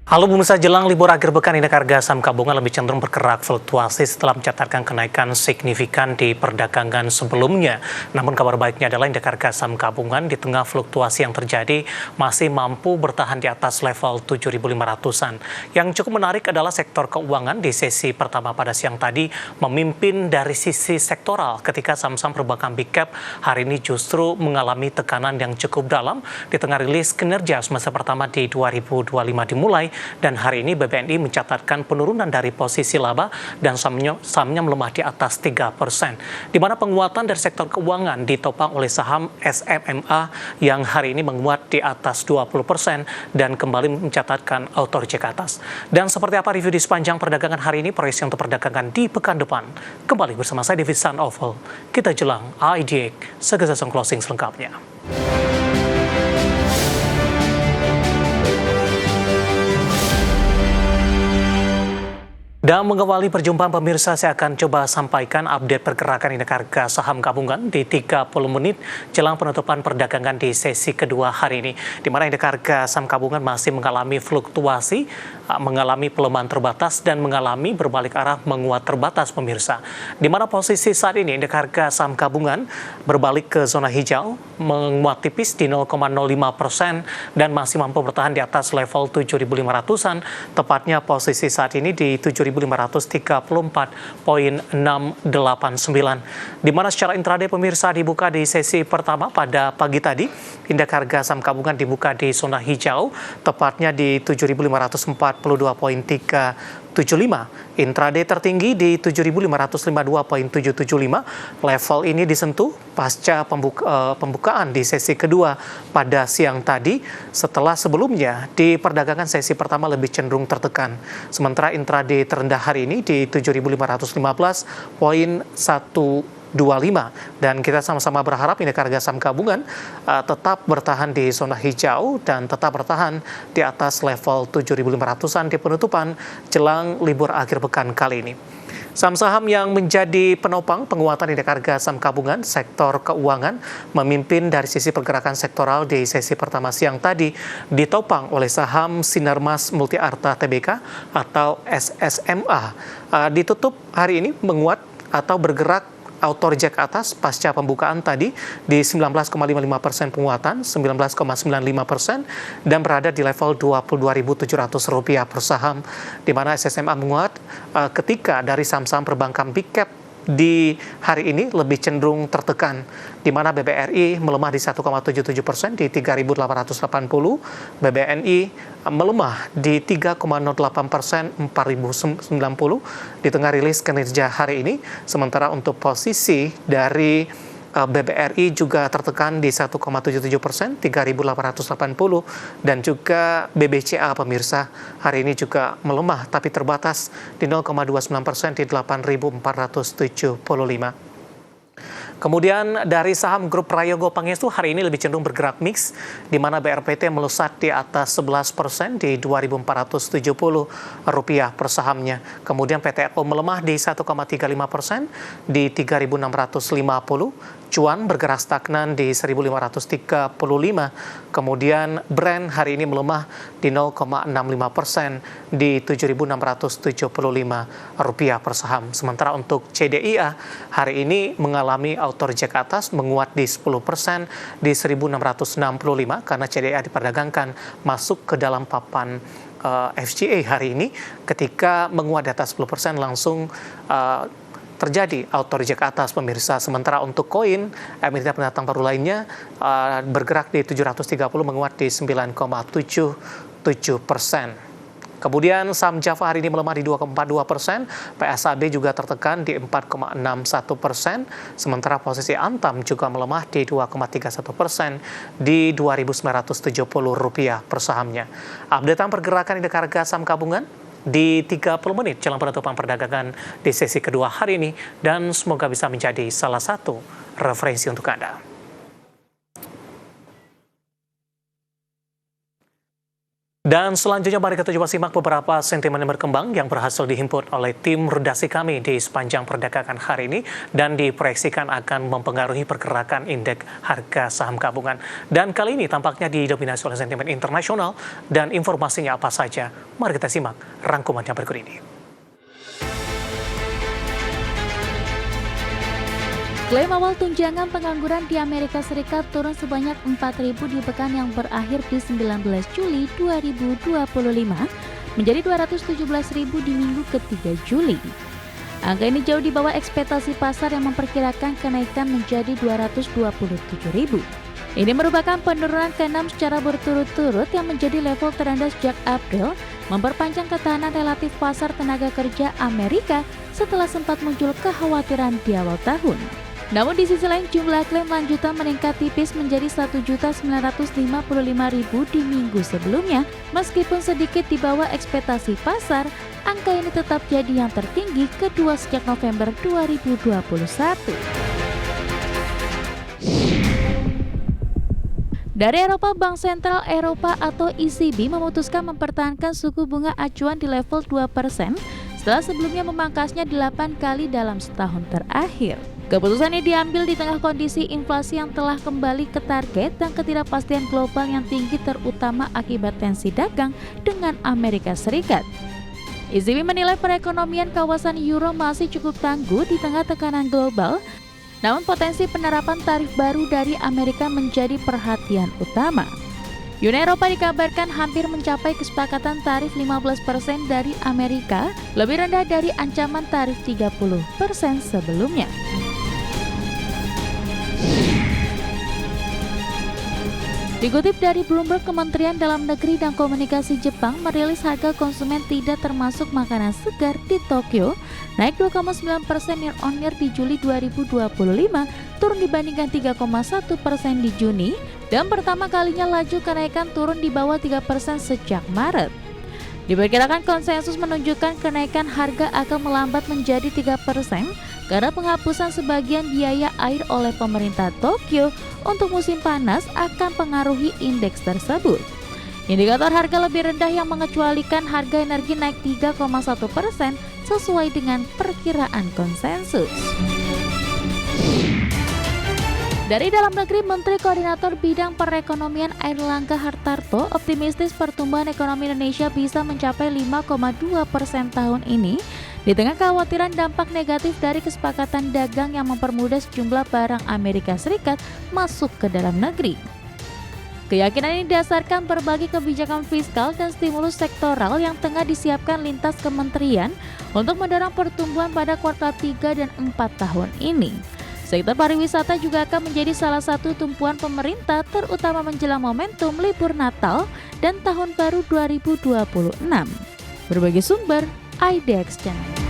Halo pemirsa, jelang libur akhir pekan indeks harga saham gabungan lebih cenderung bergerak fluktuasi setelah mencatatkan kenaikan signifikan di perdagangan sebelumnya. Namun kabar baiknya adalah indeks harga saham gabungan di tengah fluktuasi yang terjadi masih mampu bertahan di atas level 7.500-an. Yang cukup menarik adalah sektor keuangan di sesi pertama pada siang tadi memimpin dari sisi sektoral ketika saham-saham perbankan big cap hari ini justru mengalami tekanan yang cukup dalam di tengah rilis kinerja semester pertama di 2025 dimulai. Dan hari ini BBNI mencatatkan penurunan dari posisi laba dan sahamnya melemah di atas 3%. Di mana penguatan dari sektor keuangan ditopang oleh saham SMMA yang hari ini menguat di atas 20% dan kembali mencatatkan auto reject atas. Dan seperti apa review di sepanjang perdagangan hari ini, proyeksi untuk perdagangan di pekan depan. Kembali bersama saya David Sanoval. Kita jelang IDX Segera closing selengkapnya. Dan mengawali perjumpaan pemirsa, saya akan coba sampaikan update pergerakan indeks harga saham gabungan di 30 menit jelang penutupan perdagangan di sesi kedua hari ini. Di mana indeks harga saham gabungan masih mengalami fluktuasi, mengalami pelemahan terbatas dan mengalami berbalik arah menguat terbatas pemirsa. Di mana posisi saat ini indeks harga saham gabungan berbalik ke zona hijau, menguat tipis di 0,05% dan masih mampu bertahan di atas level 7.500-an, tepatnya posisi saat ini di 7.534,689. Di mana secara intraday pemirsa dibuka di sesi pertama pada pagi tadi, indeks harga saham gabungan dibuka di zona hijau, tepatnya di 7.542,375. Intraday tertinggi di 7.552,775. Level ini disentuh pasca pembukaan di sesi kedua pada siang tadi, setelah sebelumnya di perdagangan sesi pertama lebih cenderung tertekan. Sementara intraday terendah hari ini di 7.515,125. Dan kita sama-sama berharap indeks harga saham gabungan tetap bertahan di zona hijau dan tetap bertahan di atas level 7.500-an di penutupan jelang libur akhir pekan kali ini. Saham-saham yang menjadi penopang penguatan indeks harga saham gabungan sektor keuangan memimpin dari sisi pergerakan sektoral di sesi pertama siang tadi, ditopang oleh saham Sinarmas Multiarta Tbk atau SSMA. Ditutup hari ini menguat atau bergerak auto reject atas pasca pembukaan tadi di 19,55% penguatan, 19,95% dan berada di level Rp22.700 per saham, di mana SSMA menguat ketika dari saham-saham perbankan big cap di hari ini lebih cenderung tertekan, di mana BBRI melemah di 1,77% di 3.880, BBNI melemah di 3,08% 4.090 di tengah rilis kinerja hari ini. Sementara untuk posisi dari BBRI juga tertekan di 1,77%, 3.880, dan juga BBCA pemirsa hari ini juga melemah tapi terbatas di 0,29% di 8.475. Kemudian dari saham grup Prayogo Pangestu hari ini lebih cenderung bergerak mix, di mana BRPT melesat di atas 11% di Rp2.470 per sahamnya. Kemudian PTRO melemah di 1,35% di Rp3.650. Cuan bergerak stagnan di 1.535. Kemudian Brent hari ini melemah di 0,65% di Rp7.675 per saham. Sementara untuk CDIA hari ini mengalami auto reject atas, menguat di 10% di 1.665 karena CDIA diperdagangkan masuk ke dalam papan FCA hari ini. Ketika menguat di atas 10% langsung terjadi auto reject atas pemirsa. Sementara untuk koin emiten pendatang baru lainnya bergerak di 730, menguat di 9,77%. Kemudian saham Java hari ini melemah di 2,42%, PSAB juga tertekan di 4,61%, sementara posisi Antam juga melemah di 2,31% di Rp2.970 per sahamnya. Updatean pergerakan indeks harga saham gabungan di 30 menit jelang penutupan perdagangan di sesi kedua hari ini, dan semoga bisa menjadi salah satu referensi untuk Anda. Dan selanjutnya mari kita coba simak beberapa sentimen yang berkembang yang berhasil dihimpun oleh tim redaksi kami di sepanjang perdagangan hari ini dan diproyeksikan akan mempengaruhi pergerakan indeks harga saham gabungan. Dan kali ini tampaknya didominasi oleh sentimen internasional dan informasinya apa saja. Mari kita simak rangkuman yang berikut ini. Klaim awal tunjangan pengangguran di Amerika Serikat turun sebanyak 4.000 di pekan yang berakhir di 19 Juli 2025 menjadi 217.000 di minggu ketiga Juli. Angka ini jauh di bawah ekspektasi pasar yang memperkirakan kenaikan menjadi 227.000. Ini merupakan penurunan ke-6 secara berturut-turut yang menjadi level terendah sejak April, memperpanjang ketahanan relatif pasar tenaga kerja Amerika setelah sempat muncul kekhawatiran di awal tahun. Namun di sisi lain jumlah klaim lanjutan meningkat tipis menjadi 1.955.000 di minggu sebelumnya. Meskipun sedikit di bawah ekspektasi pasar, angka ini tetap jadi yang tertinggi kedua sejak November 2021. Dari Eropa, Bank Sentral Eropa atau ECB memutuskan mempertahankan suku bunga acuan di level 2% setelah sebelumnya memangkasnya 8 kali dalam setahun terakhir. Keputusan ini diambil di tengah kondisi inflasi yang telah kembali ke target dan ketidakpastian global yang tinggi terutama akibat tensi dagang dengan Amerika Serikat. ECB menilai perekonomian kawasan Euro masih cukup tangguh di tengah tekanan global, namun potensi penerapan tarif baru dari Amerika menjadi perhatian utama. Uni Eropa dikabarkan hampir mencapai kesepakatan tarif 15% dari Amerika, lebih rendah dari ancaman tarif 30% sebelumnya. Dikutip dari Bloomberg, Kementerian Dalam Negeri dan Komunikasi Jepang merilis harga konsumen tidak termasuk makanan segar di Tokyo naik 2,9% year-on-year di Juli 2025, turun dibandingkan 3,1% di Juni, dan pertama kalinya laju kenaikan turun di bawah 3% sejak Maret. Diperkirakan konsensus menunjukkan kenaikan harga akan melambat menjadi 3% karena penghapusan sebagian biaya air oleh pemerintah Tokyo untuk musim panas akan pengaruhi indeks tersebut. Indikator harga lebih rendah yang mengecualikan harga energi naik 3,1% sesuai dengan perkiraan konsensus. Dari dalam negeri, Menteri Koordinator Bidang Perekonomian Airlangga Hartarto optimistis pertumbuhan ekonomi Indonesia bisa mencapai 5,2% tahun ini di tengah kekhawatiran dampak negatif dari kesepakatan dagang yang mempermudah sejumlah barang Amerika Serikat masuk ke dalam negeri. Keyakinan ini didasarkan berbagai kebijakan fiskal dan stimulus sektoral yang tengah disiapkan lintas kementerian untuk mendorong pertumbuhan pada kuartal 3 dan 4 tahun ini. Sektor pariwisata juga akan menjadi salah satu tumpuan pemerintah terutama menjelang momentum libur Natal dan Tahun Baru 2026. Berbagai sumber, IDX Channel.